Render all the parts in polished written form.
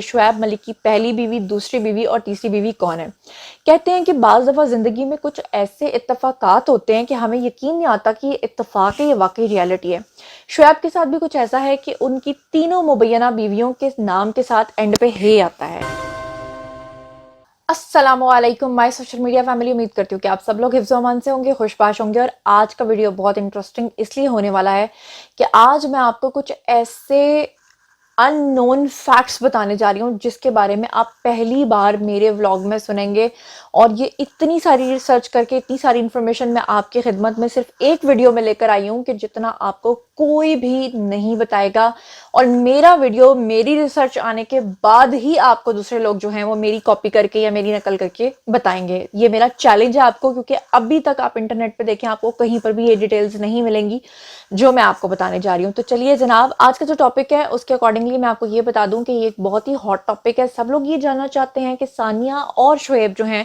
شعیب ملک کی پہلی بیوی، دوسری بیوی اور تیسری بیوی کون ہے؟ کہتے ہیں کہ بعض دفعہ زندگی میں کچھ ایسے اتفاقات ہوتے ہیں کہ ہمیں یقین نہیں آتا کہ یہ اتفاق ہے یا واقعی ریالٹی ہے۔ شعیب کے ساتھ بھی کچھ ایسا ہے کہ ان کی تینوں مبینہ بیویوں کے نام کے ساتھ اینڈ پہ ہے آتا ہے۔ السلام علیکم مائی سوشل میڈیا فیملی، امید کرتی ہوں کہ آپ سب لوگ حفظ و امان سے ہوں گے، خوش باش ہوں گے۔ اور آج کا ویڈیو بہت انٹرسٹنگ اس لیے ہونے والا ہے کہ آج میں آپ کو کچھ ایسے ان نون فیکٹس بتانے جا رہی ہوں جس کے بارے میں آپ پہلی بار میرے ولاگ میں سنیں گے، اور یہ اتنی ساری ریسرچ کر کے اتنی ساری انفارمیشن میں آپ کی خدمت میں صرف ایک ویڈیو میں لے کر آئی ہوں کہ جتنا آپ کو کوئی بھی نہیں بتائے گا، اور میرا ویڈیو میری ریسرچ آنے کے بعد ہی آپ کو دوسرے لوگ جو ہیں وہ میری کاپی کر کے یا میری نقل کر کے بتائیں گے۔ یہ میرا چیلنج ہے آپ کو، کیونکہ ابھی تک آپ انٹرنیٹ پہ دیکھیں آپ کو کہیں پر بھی یہ ڈیٹیلز نہیں ملیں گی جو میں آپ کو بتانے جا رہی ہوں۔ تو چلیے جناب، آج کا جو ٹاپک ہے اس کے اکارڈنگلی میں آپ کو یہ بتا دوں کہ یہ ایک بہت ہی ہاٹ ٹاپک ہے۔ سب لوگ یہ جاننا چاہتے ہیں کہ ثانیہ اور شعیب جو ہیں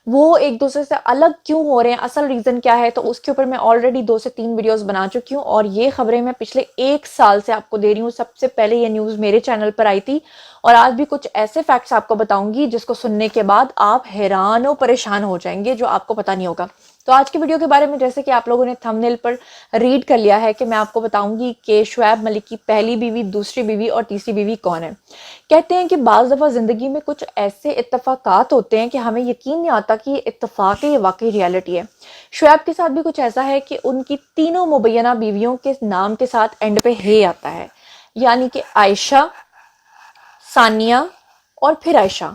وہ ایک دوسرے سے الگ کیوں ہو رہے ہیں، اصل ریزن کیا ہے۔ تو اس کے اوپر میں آلریڈی 2 سے 3 ویڈیوز بنا چکی ہوں، اور یہ خبریں میں پچھلے 1 سال سے آپ کو دے رہی ہوں۔ سب سے پہلے یہ نیوز میرے چینل پر آئی تھی، اور آج بھی کچھ ایسے فیکٹس آپ کو بتاؤں گی جس کو سننے کے بعد آپ حیران و پریشان ہو جائیں گے، جو آپ کو پتہ نہیں ہوگا۔ تو آج کی ویڈیو کے بارے میں جیسے کہ آپ لوگوں نے تھمبنیل پر ریڈ کر لیا ہے کہ میں آپ کو بتاؤں گی کہ شعیب ملک کی پہلی بیوی، دوسری بیوی اور تیسری بیوی کون ہے۔ کہتے ہیں کہ بعض دفعہ زندگی میں کچھ ایسے اتفاقات ہوتے ہیں کہ ہمیں یقین نہیں آتا کہ یہ اتفاق ہے یا واقعی ریالٹی ہے۔ شعیب کے ساتھ بھی کچھ ایسا ہے کہ ان کی تینوں مبینہ بیویوں کے نام کے ساتھ اینڈ پہ ہے آتا ہے، یعنی کہ عائشہ، ثانیہ اور پھر عائشہ۔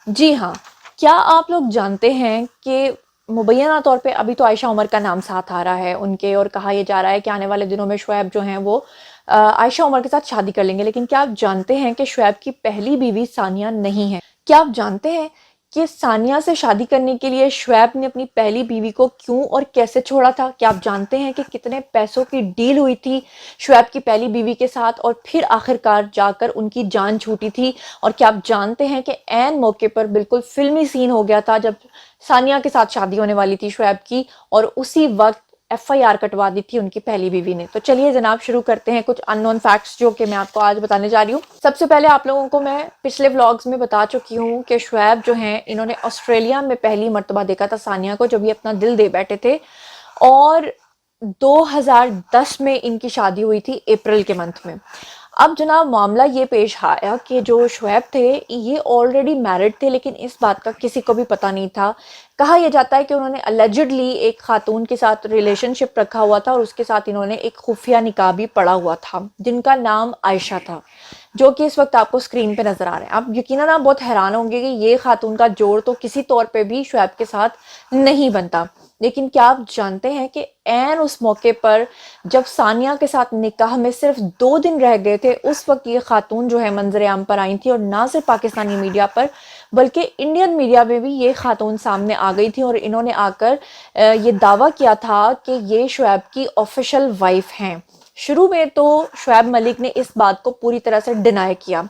جی ہاں، کیا آپ لوگ جانتے ہیں کہ مبینہ طور پہ ابھی تو عائشہ عمر کا نام ساتھ آ رہا ہے ان کے، اور کہا یہ جا رہا ہے کہ آنے والے دنوں میں شعیب جو ہیں وہ عائشہ عمر کے ساتھ شادی کر لیں گے، لیکن کیا آپ جانتے ہیں کہ شعیب کی پہلی بیوی ثانیہ نہیں ہے؟ کیا آپ جانتے ہیں کہ ثانیہ سے شادی کرنے کے لیے شعیب نے اپنی پہلی بیوی کو کیوں اور کیسے چھوڑا تھا؟ کیا آپ جانتے ہیں کہ کتنے پیسوں کی ڈیل ہوئی تھی شعیب کی پہلی بیوی کے ساتھ، اور پھر آخرکار جا کر ان کی جان چھوٹی تھی؟ اور کیا آپ جانتے ہیں کہ عین موقع پر بالکل فلمی سین ہو گیا تھا جب ثانیہ کے ساتھ شادی ہونے والی تھی شعیب کی، اور اسی وقت FIR کٹوا دی تھی ان کی پہلی بیوی نے؟ تو چلیے جناب، شروع کرتے ہیں کچھ ان نون فیکٹس جو کہ میں آپ کو آج بتانے جا رہی ہوں۔ سب سے پہلے آپ لوگوں کو میں پچھلے ولاگز میں بتا چکی ہوں کہ شعیب جو ہیں انہوں نے آسٹریلیا میں پہلی مرتبہ دیکھا تھا ثانیہ کو، جب یہ اپنا دل دے بیٹھے تھے، اور 2010 میں ان کی شادی ہوئی تھی اپریل کے منتھ میں۔ اب جناب معاملہ یہ پیش آیا کہ جو شعیب تھے یہ آلریڈی میرڈ تھے، لیکن اس بات کا کسی کو بھی پتہ نہیں تھا۔ کہا یہ جاتا ہے کہ انہوں نے اللیجڈلی ایک خاتون کے ساتھ ریلیشن شپ رکھا ہوا تھا، اور اس کے ساتھ انہوں نے ایک خفیہ نکاح بھی پڑا ہوا تھا جن کا نام عائشہ تھا، جو کہ اس وقت آپ کو اسکرین پہ نظر آ رہے ہیں۔ اب یقیناً آپ بہت حیران ہوں گے کہ یہ خاتون کا جوڑ تو کسی طور پہ بھی شعیب کے ساتھ نہیں بنتا، لیکن کیا آپ جانتے ہیں کہ عین اس موقع پر جب ثانیہ کے ساتھ نکاح میں صرف 2 دن رہ گئے تھے، اس وقت یہ خاتون جو ہے منظر عام پر آئی تھی، اور نہ صرف پاکستانی میڈیا پر بلکہ انڈین میڈیا میں بھی یہ خاتون سامنے آ گئی تھی، اور انہوں نے آ کر یہ دعویٰ کیا تھا کہ یہ شعیب کی آفیشیل وائف ہیں۔ شروع میں تو شعیب ملک نے اس بات کو پوری طرح سے ڈینائی کیا،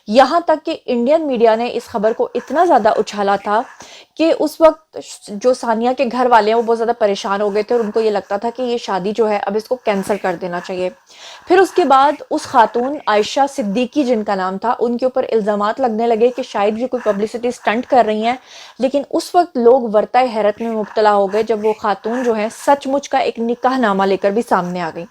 یہاں تک کہ انڈین میڈیا نے اس خبر کو اتنا زیادہ اچھالا تھا کہ اس وقت جو ثانیہ کے گھر والے ہیں وہ بہت زیادہ پریشان ہو گئے تھے، اور ان کو یہ لگتا تھا کہ یہ شادی جو ہے اب اس کو کینسل کر دینا چاہیے۔ پھر اس کے بعد اس خاتون عائشہ صدیقی جن کا نام تھا، ان کے اوپر الزامات لگنے لگے کہ شاید یہ کوئی پبلسٹی سٹنٹ کر رہی ہیں، لیکن اس وقت لوگ ورطۂ حیرت میں مبتلا ہو گئے جب وہ خاتون جو ہے سچ مچ کا ایک نکاح نامہ لے کر بھی سامنے آ گئی۔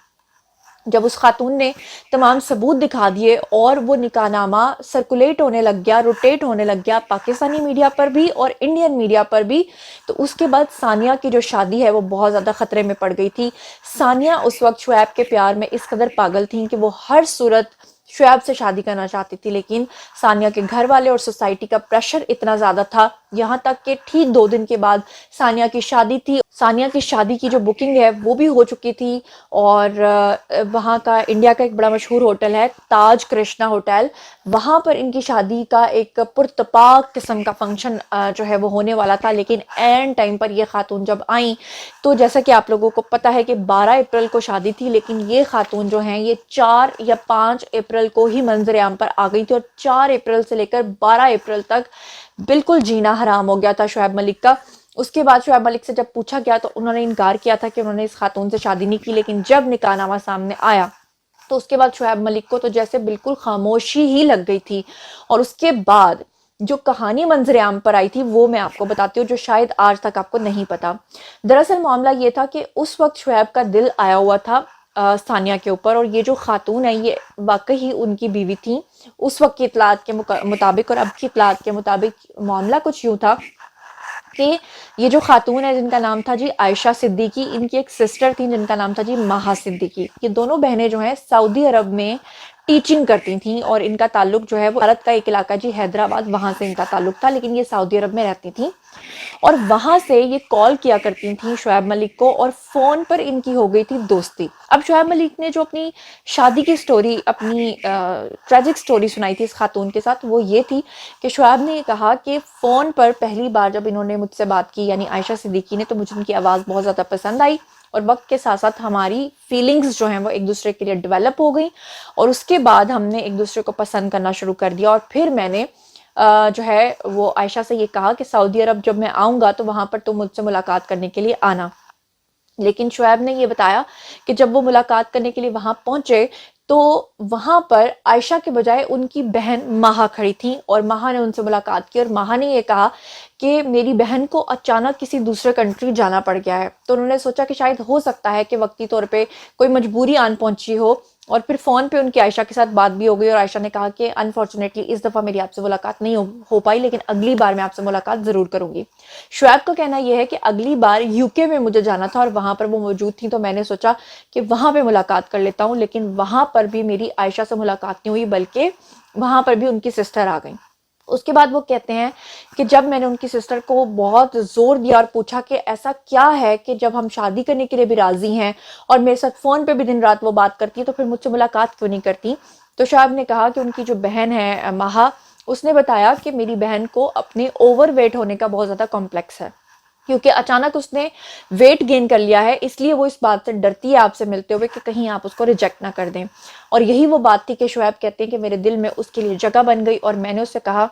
جب اس خاتون نے تمام ثبوت دکھا دیے اور وہ نکاح نامہ سرکولیٹ ہونے لگ گیا، روٹیٹ ہونے لگ گیا پاکستانی میڈیا پر بھی اور انڈین میڈیا پر بھی، تو اس کے بعد ثانیہ کی جو شادی ہے وہ بہت زیادہ خطرے میں پڑ گئی تھی۔ ثانیہ اس وقت شعیب کے پیار میں اس قدر پاگل تھیں کہ وہ ہر صورت شعیب سے شادی کرنا چاہتی تھی، لیکن ثانیہ کے گھر والے اور سوسائٹی کا پریشر اتنا زیادہ تھا، یہاں تک کہ ٹھیک 2 دن کے بعد ثانیہ کی شادی تھی۔ ثانیہ کی شادی کی جو بکنگ ہے وہ بھی ہو چکی تھی، اور وہاں کا انڈیا کا ایک بڑا مشہور ہوٹل ہے تاج کرشنا ہوٹل، وہاں پر ان کی شادی کا ایک پرتپاک قسم کا فنکشن جو ہے وہ ہونے والا تھا، لیکن این ٹائم پر یہ خاتون جب آئیں تو جیسا کہ آپ لوگوں کو پتہ ہے کہ 12 اپریل کو شادی تھی، لیکن یہ خاتون جو ہیں یہ 4 یا 5 اپریل کو ہی منظر عام پر آ گئی تھی، اور 4 اپریل سے لے کر 12 اپریل تک بالکل جینا حرام ہو گیا تھا شعیب ملک کا۔ اس کے بعد شعیب ملک سے جب پوچھا گیا تو انہوں نے انکار کیا تھا کہ انہوں نے اس خاتون سے شادی نہیں کی، لیکن جب نکاح نامہ سامنے آیا تو اس کے بعد شعیب ملک کو تو جیسے بالکل خاموشی ہی لگ گئی تھی. اور اس کے بعد جو کہانی منظر عام پر آئی تھی وہ میں آپ کو بتاتی ہوں، جو شاید آج تک آپ کو نہیں پتا. دراصل معاملہ یہ تھا کہ اس وقت شعیب کا دل آیا ہوا تھا ثانیہ کے اوپر، اور یہ جو خاتون ہے یہ واقعی ان کی بیوی تھی اس وقت کی اطلاعات کے مطابق. اور اب کی اطلاعات کے مطابق معاملہ کچھ یوں تھا کہ یہ جو خاتون ہے جن کا نام تھا جی عائشہ صدیقی، ان کی ایک سسٹر تھی جن کا نام تھا جی مہا صدیقی. یہ دونوں بہنیں جو ہیں سعودی عرب میں ٹیچنگ کرتی تھیں، اور ان کا تعلق جو ہے وہ بھارت کا ایک علاقہ جی حیدرآباد، وہاں سے ان کا تعلق تھا، لیکن یہ سعودی عرب میں رہتی تھیں. اور وہاں سے یہ کال کیا کرتی تھیں شعیب ملک کو، اور فون پر ان کی ہو گئی تھی دوستی. اب شعیب ملک نے جو اپنی شادی کی سٹوری، اپنی ٹریجک سٹوری سنائی تھی اس خاتون کے ساتھ، وہ یہ تھی کہ شعیب نے یہ کہا کہ فون پر پہلی بار جب انہوں نے مجھ سے بات کی، یعنی عائشہ صدیقی نے، تو مجھے ان کی آواز بہت زیادہ پسند آئی، اور وقت کے ساتھ ساتھ ہماری فیلنگز جو ہیں وہ ایک دوسرے کے لیے ڈیولپ ہو گئی، اور اس کے بعد ہم نے ایک دوسرے کو پسند کرنا شروع کر دیا. اور پھر میں نے جو ہے وہ عائشہ سے یہ کہا کہ سعودی عرب جب میں آؤں گا تو وہاں پر تم مجھ سے ملاقات کرنے کے لیے آنا. لیکن شعیب نے یہ بتایا کہ جب وہ ملاقات کرنے کے لیے وہاں پہنچے تو وہاں پر عائشہ کے بجائے ان کی بہن مہا کھڑی تھی، اور مہا نے ان سے ملاقات کی، اور مہا نے یہ کہا کہ میری بہن کو اچانک کسی دوسرے کنٹری جانا پڑ گیا ہے. تو انہوں نے سوچا کہ شاید ہو سکتا ہے کہ وقتی طور پہ کوئی مجبوری آن پہنچی ہو، اور پھر فون پہ ان کی عائشہ کے ساتھ بات بھی ہو گئی، اور عائشہ نے کہا کہ انفارچونیٹلی اس دفعہ میری آپ سے ملاقات نہیں ہو پائی، لیکن اگلی بار میں آپ سے ملاقات ضرور کروں گی. شعیب کا کہنا یہ ہے کہ اگلی بار UK میں مجھے جانا تھا، اور وہاں پر وہ موجود تھیں، تو میں نے سوچا کہ وہاں پہ ملاقات کر لیتا ہوں، لیکن وہاں پر بھی میری عائشہ سے ملاقات نہیں ہوئی، بلکہ وہاں پر بھی ان کی سسٹر آ گئیں. اس کے بعد وہ کہتے ہیں کہ جب میں نے ان کی سسٹر کو بہت زور دیا اور پوچھا کہ ایسا کیا ہے کہ جب ہم شادی کرنے کے لیے بھی راضی ہیں اور میرے ساتھ فون پہ بھی دن رات وہ بات کرتی ہے، تو پھر مجھ سے ملاقات کیوں نہیں کرتی، تو شعیب نے کہا کہ ان کی جو بہن ہے مہا، اس نے بتایا کہ میری بہن کو اپنے اوور ویٹ ہونے کا بہت زیادہ کمپلیکس ہے، کیونکہ اچانک اس نے ویٹ گین کر لیا ہے، اس لیے وہ اس بات سے ڈرتی ہے آپ سے ملتے ہوئے کہ کہیں آپ اس کو ریجیکٹ نہ کر دیں. اور یہی وہ بات تھی کہ شعیب کہتے ہیں کہ میرے دل میں اس کے لیے جگہ بن گئی، اور میں نے اس سے کہا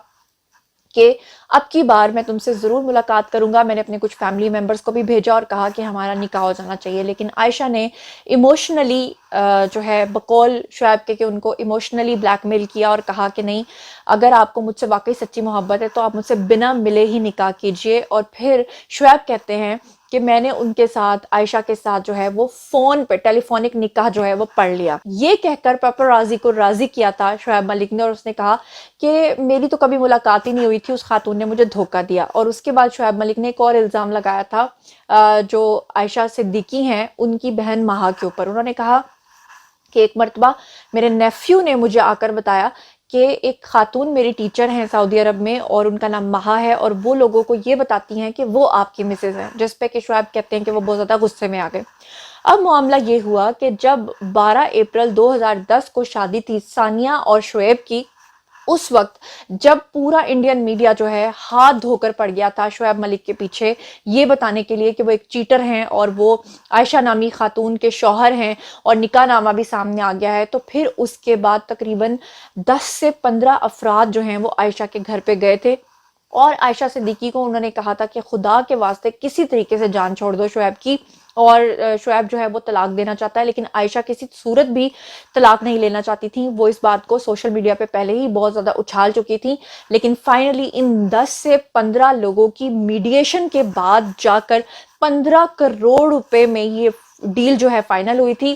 کہ اب کی بار میں تم سے ضرور ملاقات کروں گا. میں نے اپنے کچھ فیملی ممبرز کو بھی بھیجا اور کہا کہ ہمارا نکاح ہو جانا چاہیے، لیکن عائشہ نے ایموشنلی جو ہے بقول شعیب کے کہ ان کو ایموشنلی بلیک میل کیا، اور کہا کہ نہیں، اگر آپ کو مجھ سے واقعی سچی محبت ہے تو آپ مجھ سے بنا ملے ہی نکاح کیجئے. اور پھر شعیب کہتے ہیں کہ میں نے ان کے ساتھ، عائشہ کے ساتھ جو ہے وہ فون پہ ٹیلی فونک نکاح جو ہے وہ پڑھ لیا. یہ کہہ کر پیپرازی کو راضی کیا تھا شعیب ملک نے، اور اس نے کہا کہ میری تو کبھی ملاقات ہی نہیں ہوئی تھی، اس خاتون نے مجھے دھوکہ دیا. اور اس کے بعد شعیب ملک نے ایک اور الزام لگایا تھا جو عائشہ صدیقی ہیں ان کی بہن مہا کے اوپر. انہوں نے کہا کہ ایک مرتبہ میرے نیفیو نے مجھے آ کر بتایا کہ ایک خاتون میری ٹیچر ہیں سعودی عرب میں، اور ان کا نام مہا ہے، اور وہ لوگوں کو یہ بتاتی ہیں کہ وہ آپ کی مسز ہیں، جس پہ کہ شعیب کہتے ہیں کہ وہ بہت زیادہ غصے میں آ گئے. اب معاملہ یہ ہوا کہ جب 12 اپریل 2010 کو شادی تھی ثانیہ اور شعیب کی، اس وقت جب پورا انڈین میڈیا جو ہے ہاتھ دھو کر پڑ گیا تھا شعیب ملک کے پیچھے یہ بتانے کے لیے کہ وہ ایک چیٹر ہیں اور وہ عائشہ نامی خاتون کے شوہر ہیں، اور نکاح نامہ بھی سامنے آ گیا ہے، تو پھر اس کے بعد تقریباً 10 سے 15 افراد جو ہیں وہ عائشہ کے گھر پہ گئے تھے، اور عائشہ صدیقی کو انہوں نے کہا تھا کہ خدا کے واسطے کسی طریقے سے جان چھوڑ دو شعیب کی، اور شعیب جو ہے وہ طلاق دینا چاہتا ہے. لیکن عائشہ کسی صورت بھی طلاق نہیں لینا چاہتی تھی، وہ اس بات کو سوشل میڈیا پہ پہلے ہی بہت زیادہ اچھال چکی تھی. لیکن فائنلی ان 10 سے 15 لوگوں کی میڈیشن کے بعد جا کر 15 کروڑ روپے میں یہ ڈیل جو ہے فائنل ہوئی تھی،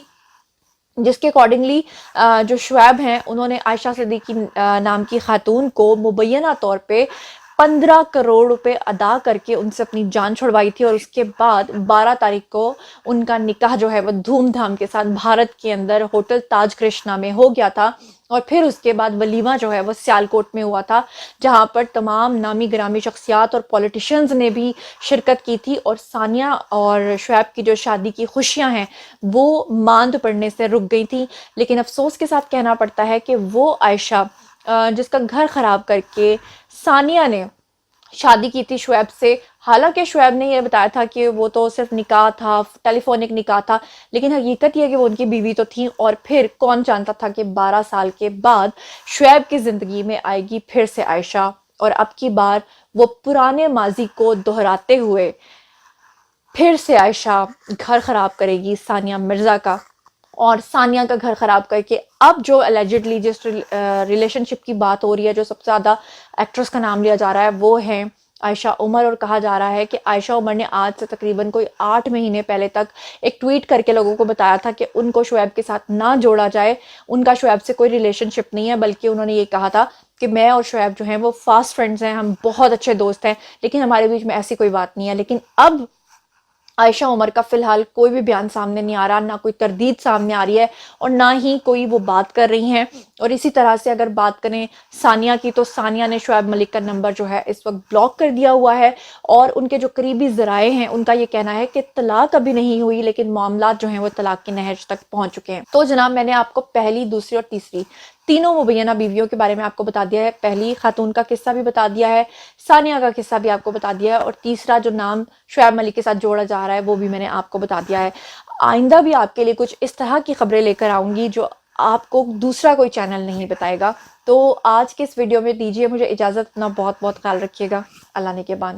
جس کے اکارڈنگلی جو شعیب ہیں انہوں نے عائشہ صدیقی نام کی خاتون کو مبینہ طور پہ 15 کروڑ روپے ادا کر کے ان سے اپنی جان چھڑوائی تھی. اور اس کے بعد 12 تاریخ کو ان کا نکاح جو ہے وہ دھوم دھام کے ساتھ بھارت کے اندر ہوٹل تاج کرشنا میں ہو گیا تھا. اور پھر اس کے بعد ولیمہ جو ہے وہ سیالکوٹ میں ہوا تھا، جہاں پر تمام نامی گرامی شخصیات اور پولیٹیشنز نے بھی شرکت کی تھی. اور ثانیہ اور شعیب کی جو شادی کی خوشیاں ہیں وہ ماند پڑنے سے رک گئی تھیں. لیکن افسوس کے ساتھ کہنا پڑتا ہے کہ وہ عائشہ جس کا گھر خراب کر کے ثانیہ نے شادی کی تھی شعیب سے، حالانکہ شعیب نے یہ بتایا تھا کہ وہ تو صرف نکاح تھا، ٹیلی فونک نکاح تھا، لیکن حقیقت یہ ہے کہ وہ ان کی بیوی تو تھیں. اور پھر کون جانتا تھا کہ 12 سال کے بعد شعیب کی زندگی میں آئے گی پھر سے عائشہ، اور اب کی بار وہ پرانے ماضی کو دہراتے ہوئے پھر سے عائشہ گھر خراب کرے گی ثانیہ مرزا کا. اور ثانیہ کا گھر خراب کر کے اب جو اللیجڈلی جس ریلیشن شپ کی بات ہو رہی ہے، جو سب سے زیادہ ایکٹریس کا نام لیا جا رہا ہے وہ ہے عائشہ عمر، اور کہا جا رہا ہے کہ عائشہ عمر نے آج سے تقریباً کوئی 8 مہینے پہلے تک ایک ٹویٹ کر کے لوگوں کو بتایا تھا کہ ان کو شعیب کے ساتھ نہ جوڑا جائے، ان کا شعیب سے کوئی ریلیشن شپ نہیں ہے، بلکہ انہوں نے یہ کہا تھا کہ میں اور شعیب جو ہیں وہ فاسٹ فرینڈز ہیں، ہم بہت اچھے دوست ہیں، لیکن ہمارے بیچ میں ایسی کوئی بات نہیں ہے۔ لیکن اب عائشہ عمر کا فی الحال کوئی بھی بیان سامنے نہیں آ رہا، نہ کوئی تردید سامنے آ رہی ہے اور نہ ہی کوئی وہ بات کر رہی ہیں۔ اور اسی طرح سے اگر بات کریں ثانیہ کی، تو ثانیہ نے شعیب ملک کا نمبر جو ہے اس وقت بلاک کر دیا ہوا ہے، اور ان کے جو قریبی ذرائع ہیں ان کا یہ کہنا ہے کہ طلاق ابھی نہیں ہوئی، لیکن معاملات جو ہیں وہ طلاق کی نہج تک پہنچ چکے ہیں۔ تو جناب میں نے آپ کو پہلی، دوسری اور تیسری تینوں مبینہ بیویوں کے بارے میں آپ کو بتا دیا ہے، پہلی خاتون کا قصہ بھی بتا دیا ہے، ثانیہ کا قصہ بھی آپ کو بتا دیا ہے، اور تیسرا جو نام شعیب ملک کے ساتھ جوڑا جا رہا ہے وہ بھی میں نے آپ کو بتا دیا ہے۔ آئندہ بھی آپ کے لیے کچھ اس طرح کی خبریں لے کر آؤں گی جو آپ کو دوسرا کوئی چینل نہیں بتائے گا۔ تو آج کے اس ویڈیو میں دیجیے مجھے اجازت، اپنا بہت بہت خیال رکھیے گا۔ اللہ نے کے بان۔